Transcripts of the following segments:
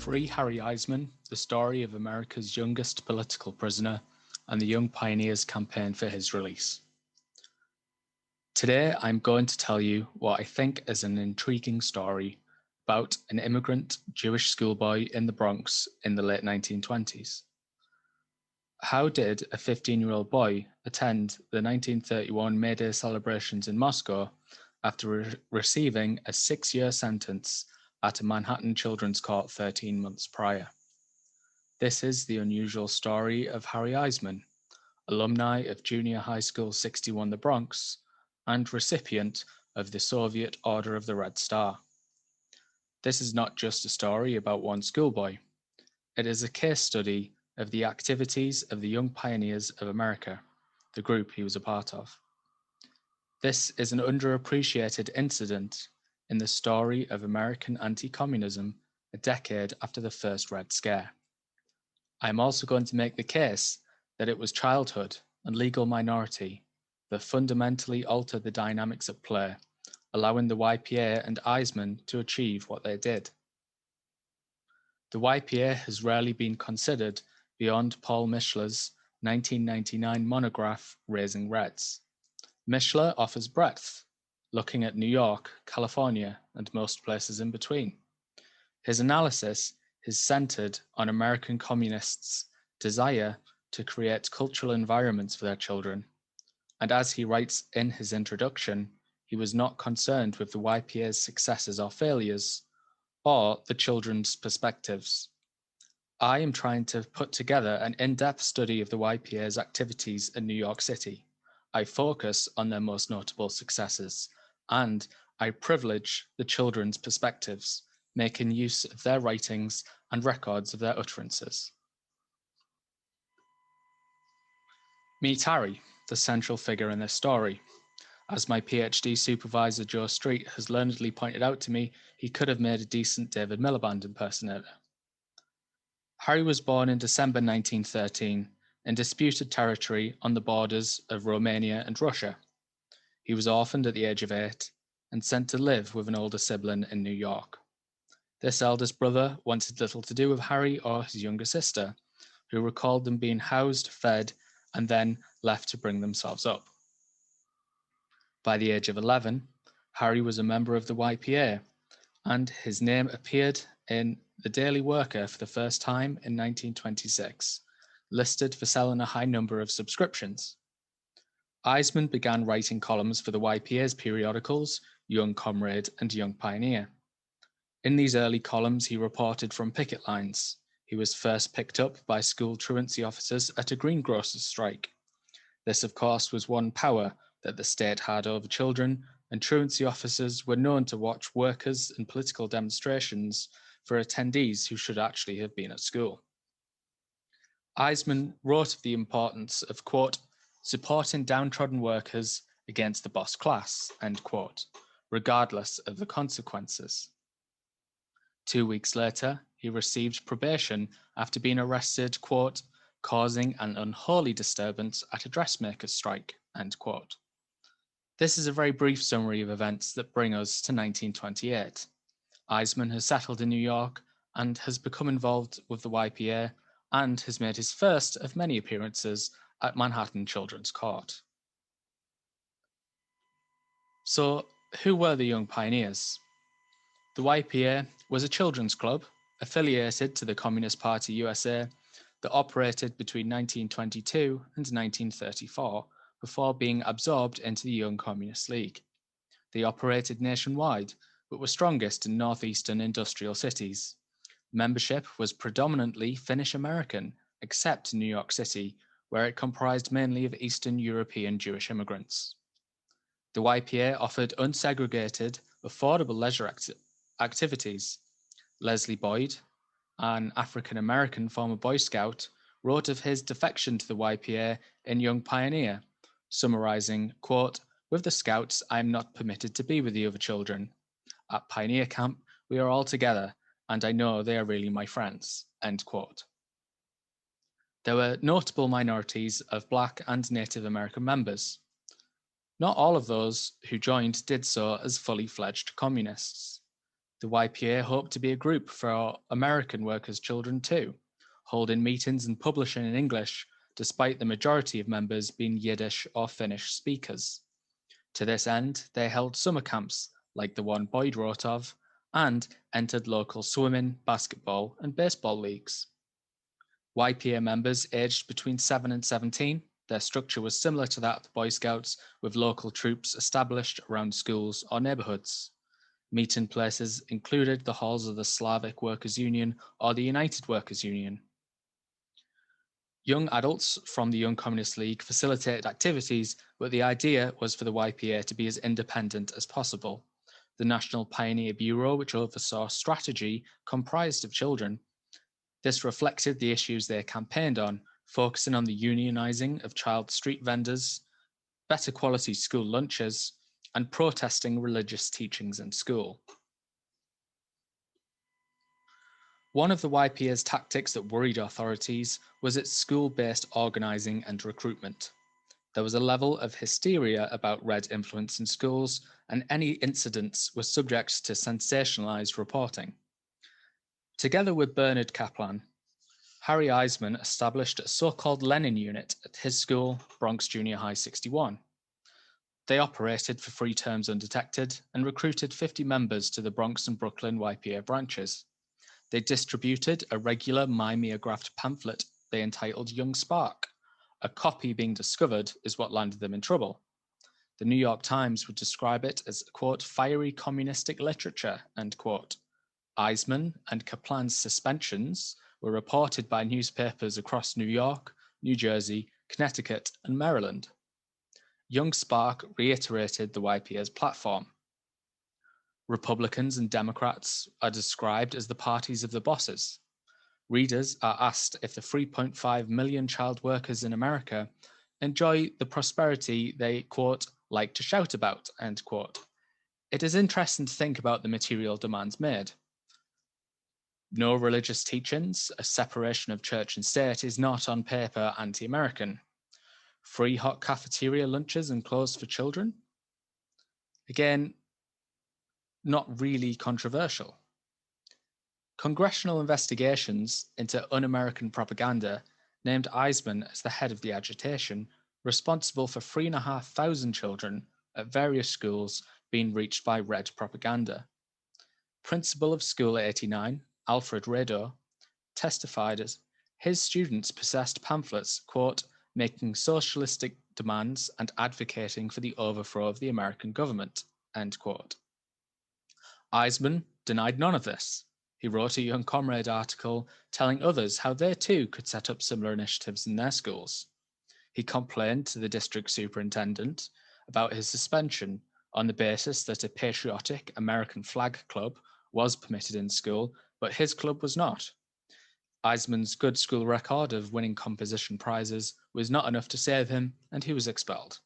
Free Harry Eisman, the story of America's youngest political prisoner and the Young Pioneers campaign for his release. Today, I'm going to tell you what I think is an intriguing story about an immigrant Jewish schoolboy in the Bronx in the late 1920s. How did a 15-year-old boy attend the 1931 May Day celebrations in Moscow after receiving a 6-year sentence at a Manhattan children's court 13 months prior? This is the unusual story of Harry Eisman, alumni of Junior High School 61 The Bronx, and recipient of the Soviet Order of the Red Star. This is not just a story about one schoolboy. It is a case study of the activities of the Young Pioneers of America, the group he was a part of. This is an underappreciated incident in the story of American anti-communism a decade after the first Red Scare. I am also going to make the case that it was childhood and legal minority that fundamentally altered the dynamics at play, allowing the YPA and Eisman to achieve what they did. The YPA has rarely been considered beyond Paul Mishler's 1999 monograph, Raising Reds. Mishler offers breadth, looking at New York, California, and most places in between. His analysis is centered on American communists' desire to create cultural environments for their children. And as he writes in his introduction, he was not concerned with the YPA's successes or failures, or the children's perspectives. I am trying to put together an in-depth study of the YPA's activities in New York City. I focus on their most notable successes, and I privilege the children's perspectives, making use of their writings and records of their utterances. Meet Harry, the central figure in this story. As my PhD supervisor Joe Street has learnedly pointed out to me, he could have made a decent David Miliband impersonator. Harry was born in December 1913 in disputed territory on the borders of Romania and Russia. He was orphaned at the age of 8 and sent to live with an older sibling in New York. This eldest brother wanted little to do with Harry or his younger sister, who recalled them being housed, fed, and then left to bring themselves up. By the age of 11, Harry was a member of the YPA, and his name appeared in the Daily Worker for the first time in 1926, listed for selling a high number of subscriptions. Eisman began writing columns for the YPA's periodicals, Young Comrade and Young Pioneer. In these early columns, he reported from picket lines. He was first picked up by school truancy officers at a greengrocer's strike. This, of course, was one power that the state had over children, and truancy officers were known to watch workers and political demonstrations for attendees who should actually have been at school. Eisman wrote of the importance of, quote, supporting downtrodden workers against the boss class, end quote, regardless of the consequences. 2 weeks later, he received probation after being arrested, quote, causing an unholy disturbance at a dressmaker's strike, end quote. This is a very brief summary of events that bring us to 1928. Eisman has settled in New York and has become involved with the YPA and has made his first of many appearances at Manhattan Children's Court. So, who were the Young Pioneers? The YPA was a children's club affiliated to the Communist Party USA that operated between 1922 and 1934 before being absorbed into the Young Communist League. They operated nationwide, but were strongest in northeastern industrial cities. Membership was predominantly Finnish American, except in New York City, where it comprised mainly of Eastern European Jewish immigrants. The YPA offered unsegregated, affordable leisure activities. Leslie Boyd, an African-American former Boy Scout, wrote of his defection to the YPA in Young Pioneer, summarizing, quote, with the Scouts, I am not permitted to be with the other children. At Pioneer Camp, we are all together, and I know they are really my friends, end quote. There were notable minorities of Black and Native American members. Not all of those who joined did so as fully fledged communists. The YPA hoped to be a group for American workers' children too, holding meetings and publishing in English, despite the majority of members being Yiddish or Finnish speakers. To this end, they held summer camps, like the one Boyd wrote of, and entered local swimming, basketball, and baseball leagues. YPA members aged between 7 and 17, their structure was similar to that of the Boy Scouts, with local troops established around schools or neighbourhoods. Meeting places included the halls of the Slavic Workers' Union or the United Workers' Union. Young adults from the Young Communist League facilitated activities, but the idea was for the YPA to be as independent as possible. The National Pioneer Bureau, which oversaw strategy, comprised of children. This reflected the issues they campaigned on, focusing on the unionising of child street vendors, better quality school lunches, and protesting religious teachings in school. One of the YPA's tactics that worried authorities was its school-based organising and recruitment. There was a level of hysteria about Red influence in schools, and any incidents were subject to sensationalised reporting. Together with Bernard Kaplan, Harry Eisman established a so-called Lenin unit at his school, Bronx Junior High 61. They operated for 3 terms undetected and recruited 50 members to the Bronx and Brooklyn YPA branches. They distributed a regular mimeographed pamphlet they entitled Young Spark. A copy being discovered is what landed them in trouble. The New York Times would describe it as, quote, fiery communistic literature, end quote. Eisman and Kaplan's suspensions were reported by newspapers across New York, New Jersey, Connecticut, and Maryland. Young Spark reiterated the YPA's platform. Republicans and Democrats are described as the parties of the bosses. Readers are asked if the 3.5 million child workers in America enjoy the prosperity they, quote, like to shout about, end quote. It is interesting to think about the material demands made. No religious teachings, a separation of church and state is not on paper anti-American. Free hot cafeteria lunches and clothes for children? Again, not really controversial. Congressional investigations into un-American propaganda named Eisman as the head of the agitation, responsible for 3,500 children at various schools being reached by Red propaganda. Principal of School 89, Alfred Rado, testified as his students possessed pamphlets, quote, making socialistic demands and advocating for the overthrow of the American government, end quote. Eisman denied none of this. He wrote a Young Comrade article telling others how they too could set up similar initiatives in their schools. He complained to the district superintendent about his suspension on the basis that a patriotic American flag club was permitted in school, but his club was not. Eisman's good school record of winning composition prizes was not enough to save him, and he was expelled.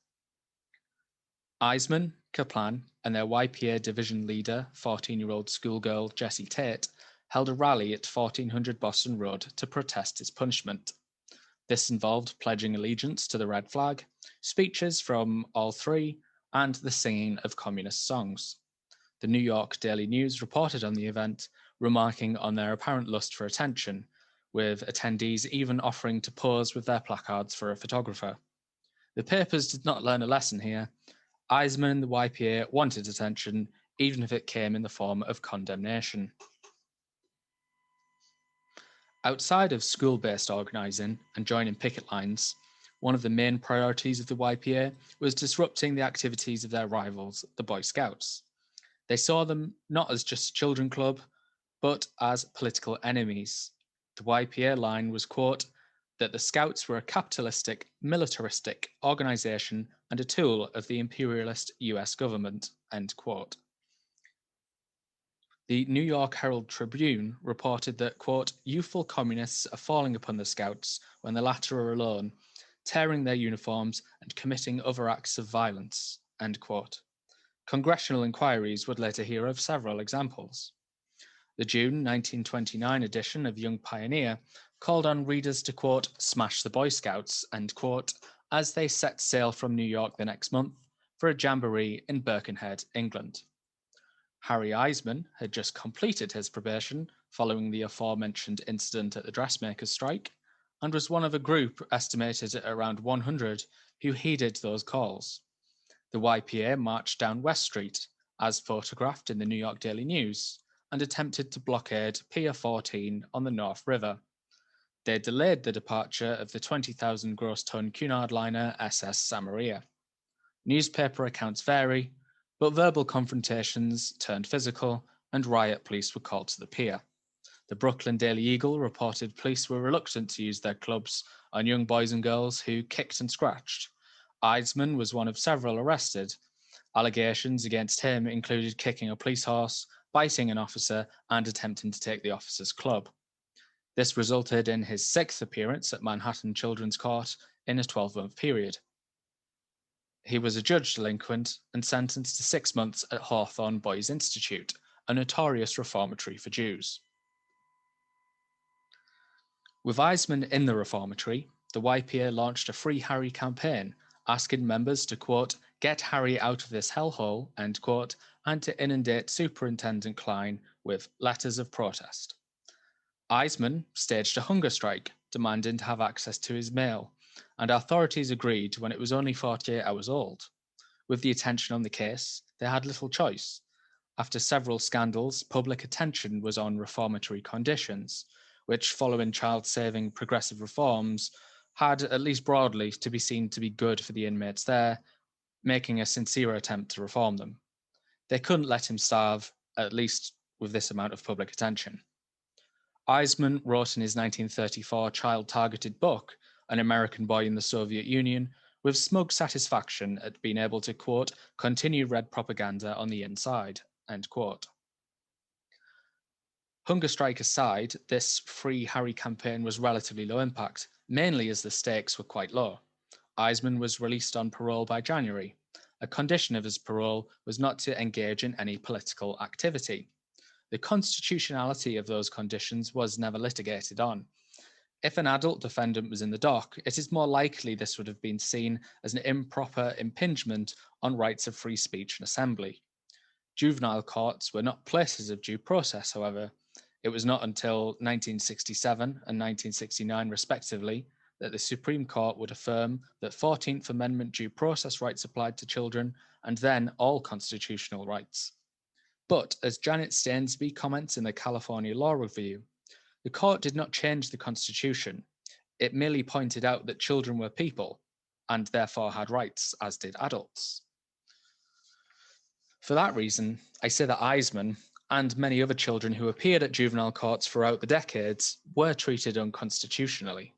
Eisman, Kaplan, and their YPA division leader, 14-year-old schoolgirl Jessie Tate, held a rally at 1400 Boston Road to protest his punishment. This involved pledging allegiance to the red flag, speeches from all three, and the singing of communist songs. The New York Daily News reported on the event, remarking on their apparent lust for attention, with attendees even offering to pose with their placards for a photographer. The papers did not learn a lesson here. Eisman and the YPA wanted attention, even if it came in the form of condemnation. Outside of school-based organising and joining picket lines, one of the main priorities of the YPA was disrupting the activities of their rivals, the Boy Scouts. They saw them not as just a children club, but as political enemies. The YPA line was, quote, that the Scouts were a capitalistic, militaristic organisation and a tool of the imperialist US government, end quote. The New York Herald Tribune reported that, quote, youthful communists are falling upon the Scouts when the latter are alone, tearing their uniforms and committing other acts of violence, end quote. Congressional inquiries would later hear of several examples. The June 1929 edition of Young Pioneer called on readers to, quote, smash the Boy Scouts, end quote, as they set sail from New York the next month for a jamboree in Birkenhead, England. Harry Eisman had just completed his probation following the aforementioned incident at the dressmakers' strike, and was one of a group estimated at around 100 who heeded those calls. The YPA marched down West Street, as photographed in the New York Daily News, and attempted to blockade Pier 14 on the North River. They delayed the departure of the 20,000 gross ton Cunard liner SS Samaria. Newspaper accounts vary, but verbal confrontations turned physical, and riot police were called to the pier. The Brooklyn Daily Eagle reported police were reluctant to use their clubs on young boys and girls who kicked and scratched. Eisman was one of several arrested. Allegations against him included kicking a police horse, biting an officer, and attempting to take the officer's club. This resulted in his 6th appearance at Manhattan Children's Court in a 12-month period. He was adjudged delinquent and sentenced to 6 months at Hawthorne Boys Institute, a notorious reformatory for Jews. With Eisman in the reformatory, the YPA launched a Free Harry campaign, asking members to, quote, get Harry out of this hellhole, end quote, and to inundate Superintendent Klein with letters of protest. Eisman staged a hunger strike, demanding to have access to his mail, and authorities agreed when it was only 48 hours old. With the attention on the case, they had little choice. After several scandals, public attention was on reformatory conditions, which, following child-saving progressive reforms, had, at least broadly, to be seen to be good for the inmates there, making a sincere attempt to reform them. They couldn't let him starve, at least with this amount of public attention. Eisman wrote in his 1934 child-targeted book, An American Boy in the Soviet Union, with smug satisfaction at being able to, quote, continue red propaganda on the inside, end quote. Hunger strike aside, this Free Harry campaign was relatively low impact, mainly as the stakes were quite low. Eisman was released on parole by January. A condition of his parole was not to engage in any political activity. The constitutionality of those conditions was never litigated on. If an adult defendant was in the dock, it is more likely this would have been seen as an improper impingement on rights of free speech and assembly. Juvenile courts were not places of due process, however. It was not until 1967 and 1969, respectively, that the Supreme Court would affirm that 14th Amendment due process rights applied to children, and then all constitutional rights. But, as Janet Stainsby comments in the California Law Review, the court did not change the Constitution. It merely pointed out that children were people, and therefore had rights, as did adults. For that reason, I say that Eisman and many other children who appeared at juvenile courts throughout the decades were treated unconstitutionally.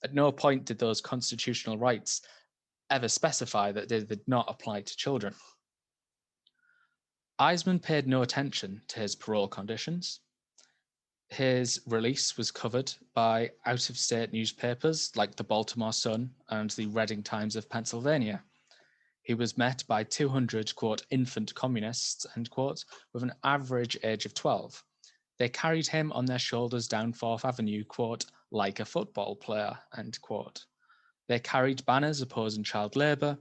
At no point did those constitutional rights ever specify that they did not apply to children. Eisman paid no attention to his parole conditions. His release was covered by out-of-state newspapers like the Baltimore Sun and the Reading Times of Pennsylvania. He was met by 200, quote, infant communists, end quote, with an average age of 12. They carried him on their shoulders down 4th Avenue, quote, like a football player, end quote. They carried banners opposing child labour,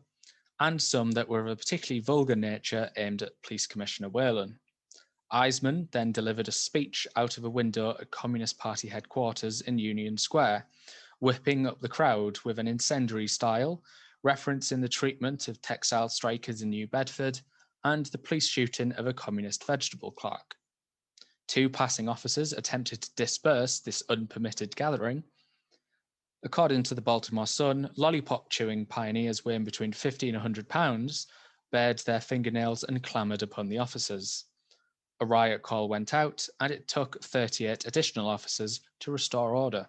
and some that were of a particularly vulgar nature aimed at Police Commissioner Whalen. Eisman then delivered a speech out of a window at Communist Party headquarters in Union Square, whipping up the crowd with an incendiary style, referencing the treatment of textile strikers in New Bedford and the police shooting of a communist vegetable clerk. 2 passing officers attempted to disperse this unpermitted gathering. According to the Baltimore Sun, lollipop-chewing pioneers weighing between 50 and 100 pounds bared their fingernails and clamoured upon the officers. A riot call went out, and it took 38 additional officers to restore order.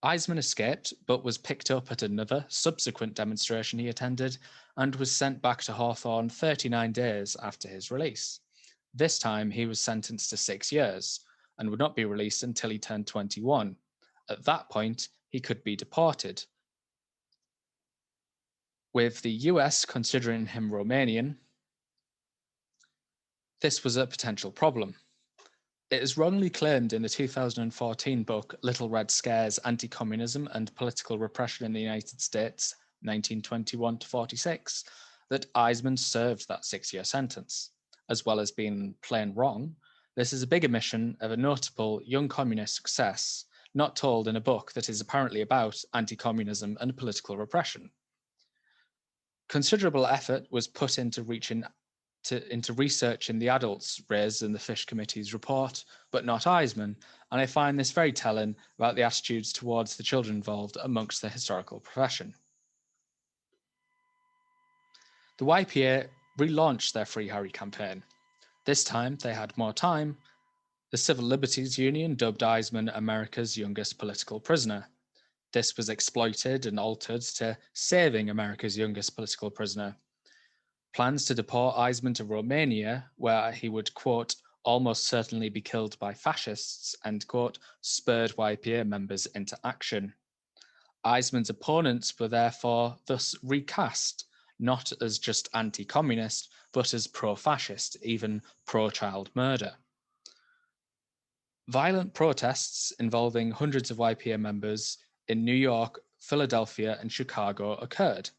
Eisman escaped, but was picked up at another subsequent demonstration he attended and was sent back to Hawthorne 39 days after his release. This time, he was sentenced to 6 years and would not be released until he turned 21. At that point, he could be deported. With the US considering him Romanian, this was a potential problem. It is wrongly claimed in the 2014 book Little Red Scares, Anti-Communism and Political Repression in the United States, 1921 to 46, that Eisman served that 6-year sentence. as well as being plain wrong, this is a big omission of a notable young communist success, not told in a book that is apparently about anti-communism and political repression. Considerable effort was put into research in the adults raised in the Fish Committee's report, but not Eisman, and I find this very telling about the attitudes towards the children involved amongst the historical profession. The YPA relaunched their Free Harry campaign. This time they had more time. The Civil Liberties Union dubbed Eisman America's youngest political prisoner. This was exploited and altered to saving America's youngest political prisoner. Plans to deport Eisman to Romania, where he would, quote, almost certainly be killed by fascists, end quote, spurred YPA members into action. Eisman's opponents were therefore thus recast, not as just anti-communist, but as pro-fascist, even pro-child murder. Violent protests involving hundreds of YPA members in New York, Philadelphia, and Chicago occurred.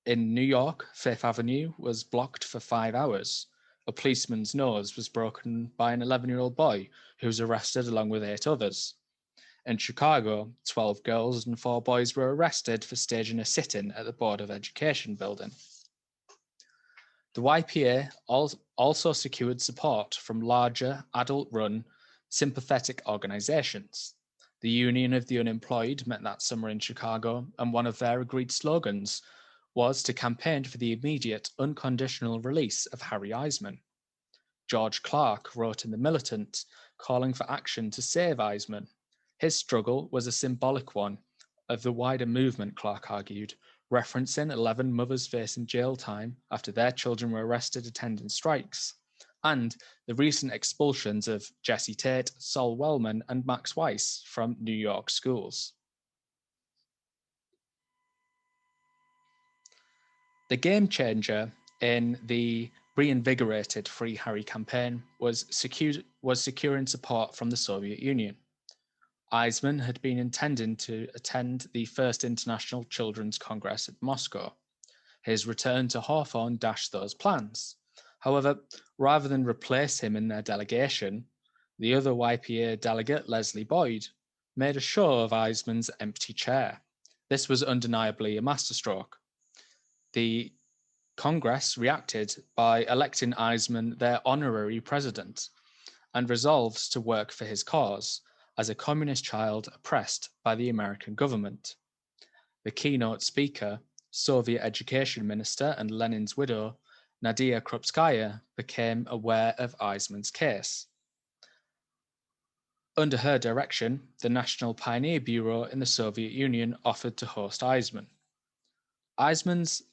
In New York, Fifth Avenue was blocked for 5 hours. A policeman's nose was broken by an 11-year-old boy who was arrested along with 8 others. In Chicago, 12 girls and 4 boys were arrested for staging a sit-in at the Board of Education building. The YPA also secured support from larger, adult-run, sympathetic organizations. The Union of the Unemployed met that summer in Chicago, and one of their agreed slogans was to campaign for the immediate, unconditional release of Harry Eisman. George Clark wrote in The Militant, calling for action to save Eisman. His struggle was a symbolic one of the wider movement, Clark argued, referencing 11 mothers facing jail time after their children were arrested attending strikes, and the recent expulsions of Jesse Tate, Sol Wellman, and Max Weiss from New York schools. The game changer in the reinvigorated Free Harry campaign was securing support from the Soviet Union. Eisman had been intending to attend the First International Children's Congress at Moscow. His return to Hawthorne dashed those plans. However, rather than replace him in their delegation, the other YPA delegate, Leslie Boyd, made a show of Eisman's empty chair. This was undeniably a masterstroke. The Congress reacted by electing Eisman their honorary president and resolved to work for his cause as a communist child oppressed by the American government. The keynote speaker, Soviet education minister and Lenin's widow, Nadezhda Krupskaya, became aware of Eisman's case. Under her direction, the National Pioneer Bureau in the Soviet Union offered to host Eisman. Eisman's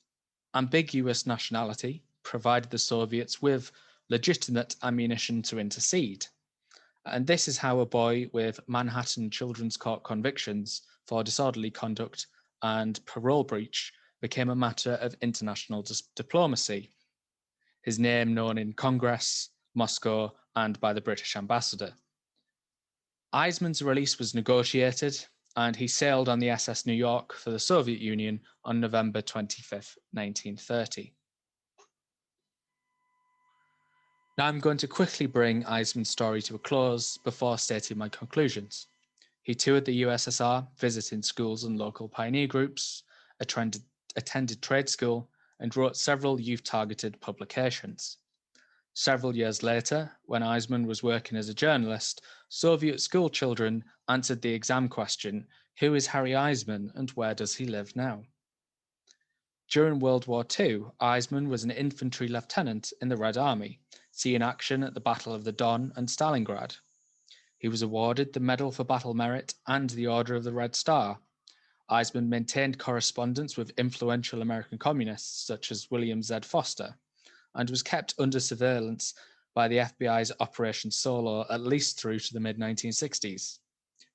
ambiguous nationality provided the Soviets with legitimate ammunition to intercede. And this is how a boy with Manhattan Children's Court convictions for disorderly conduct and parole breach became a matter of international diplomacy, his name known in Congress, Moscow, and by the British ambassador. Eisman's release was negotiated, and he sailed on the SS New York for the Soviet Union on November 25, 1930. Now I'm going to quickly bring Eisman's story to a close before stating my conclusions. He toured the USSR, visiting schools and local pioneer groups, attended trade school, and wrote several youth-targeted publications. Several years later, when Eisman was working as a journalist, Soviet school children answered the exam question, "Who is Harry Eisman and where does he live now?" During World War II, Eisman was an infantry lieutenant in the Red Army, seeing action at the Battle of the Don and Stalingrad. He was awarded the Medal for Battle Merit and the Order of the Red Star. Eisman maintained correspondence with influential American communists such as William Z. Foster, and was kept under surveillance by the FBI's Operation Solo at least through to the mid-1960s.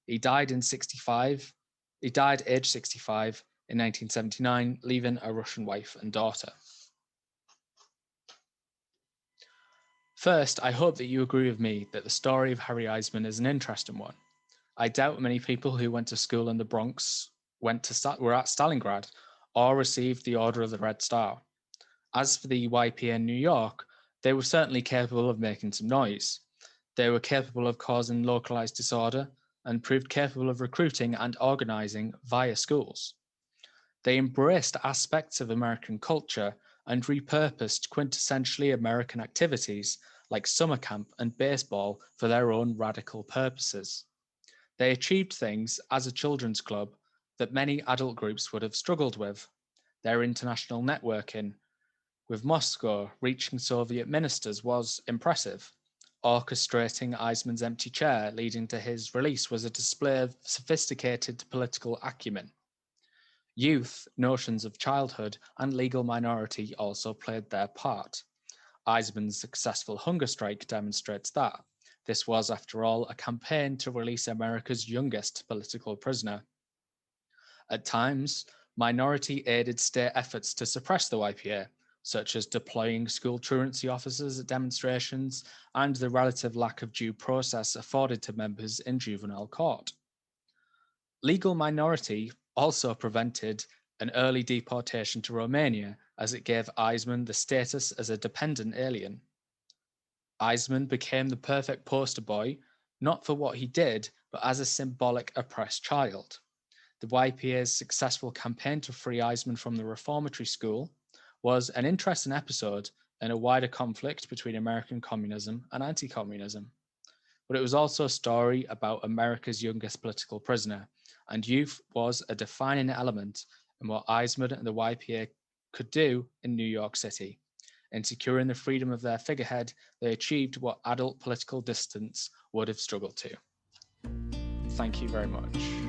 He died aged 65 in 1979, leaving a Russian wife and daughter. First, I hope that you agree with me that the story of Harry Eisman is an interesting one. I doubt many people who went to school in the Bronx were at Stalingrad or received the Order of the Red Star. As for the YPA in New York, They were certainly capable of making some noise. They were capable of causing localized disorder and proved capable of recruiting and organizing via schools. They embraced aspects of American culture and repurposed quintessentially American activities like summer camp and baseball for their own radical purposes. They achieved things as a children's club that many adult groups would have struggled with. Their international networking, with Moscow reaching Soviet ministers, was impressive. Orchestrating Eisman's empty chair leading to his release was a display of sophisticated political acumen. Youth, notions of childhood, and legal minority also played their part. Eisman's successful hunger strike demonstrates that. This was, after all, a campaign to release America's youngest political prisoner. At times, minority aided state efforts to suppress the YPA, such as deploying school truancy officers at demonstrations and the relative lack of due process afforded to members in juvenile court. Legal minority also prevented an early deportation to Romania, as it gave Eisman the status as a dependent alien. Eisman became the perfect poster boy, not for what he did, but as a symbolic oppressed child. The YPA's successful campaign to free Eisman from the reformatory school was an interesting episode in a wider conflict between American communism and anti-communism. But it was also a story about America's youngest political prisoner, and youth was a defining element in what Eisman and the YPA could do in New York City. In securing the freedom of their figurehead, they achieved what adult political dissidents would have struggled to. Thank you very much.